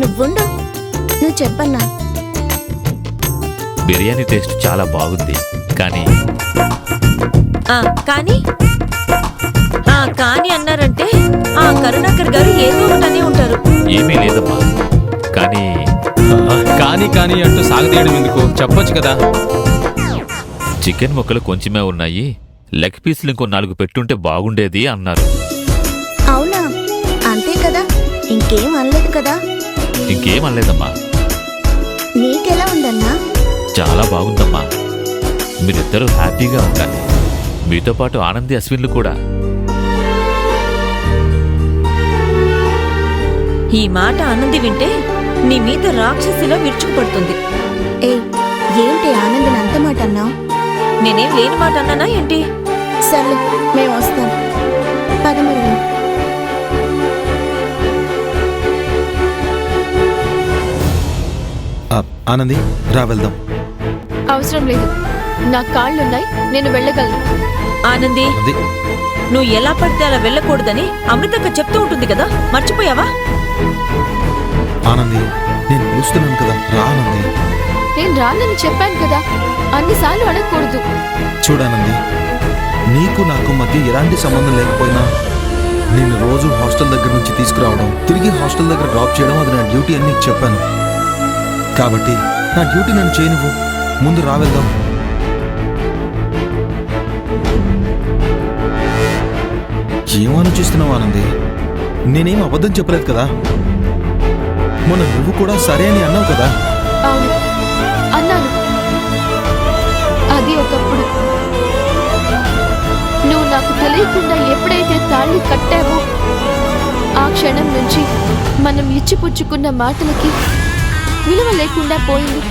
నువ్వుండు, నువ్వు చెప్పన్నా. బిర్యానీ టేస్ట్ చాలా బాగుంది, కానీ కానీ అన్నారంటే ఆ కరుణాకర్ గారు ఏదో ఒకటనే ఉంటారు. ఏమీ లేదమ్మా, కానీ కానీ కానీ అంటూ సాగదీయడం ఎందుకు, చెప్పొచ్చు కదా. చికెన్ ముక్కలు కొంచెమే ఉన్నాయి, లెగ్ పీసులు ఇంకో 4 పెట్టుంటే బాగుండేది అన్నారు. అవునా? అంతే కదా, ఇంకేం అనలేదు కదా? ఇంకేం అనలేదమ్మా. నీకెలా ఉందన్నా? చాలా బాగుందమ్మా. మీరిద్దరూ హ్యాపీగా ఉండాలి, మీతో పాటు ఆనంది, అశ్విన్లు కూడా. ఈ మాట ఆనంది వింటే నీ మీద రాక్షసిలా విరుచుకుపడుతుంది. ఏంటి ఆనందని అంత మాట అన్నావు? నేనేం లేని మాట అన్నానా ఏంటి? సర్లే, మేము వస్తాం. పదమూడు. ఆనంది, రా వెళ్దాం. అవసరం లేదు, నా కాళ్ళున్నాయి, నేను వెళ్ళగలను. ఆనంది, నువ్వు ఎలా పడితే అలా వెళ్ళకూడదని అమృతక్క చెప్తూ ఉంటుంది కదా, మర్చిపోయావా? ఆనంది, నేను పిలుస్తున్నాను కదా, రా ఆనంది. నేను రానని చెప్పాను కదా, అన్నిసార్లు అడగకూడదు. చూడానంది, నీకు నాకు మధ్య ఎలాంటి సంబంధం లేకపోయినా నేను రోజు హాస్టల్ దగ్గర నుంచి తీసుకురావడం, తిరిగి హాస్టల్ దగ్గర డ్రాప్ చేయడం అది నా డ్యూటీ అని నీకు చెప్పాను. కాబట్టి నా డ్యూటీ నన్ను చేయనివ్వు, ముందు రా వెళ్దాం. ఏం ఆలోచిస్తున్నావు ఆనంది? నేనేం అబద్ధం చెప్పలేదు కదా. మొన్న నువ్వు కూడా సరే అని అన్నావు కదా. అవును, అన్నాను. అది ఒకప్పుడు. నువ్వు నాకు తెలియకుండా ఎప్పుడైతే తాళి కట్టావో ఆ క్షణం నుంచి మనం ఇచ్చిపుచ్చుకున్న మాటలకి విలువ లేకుండా పోయింది.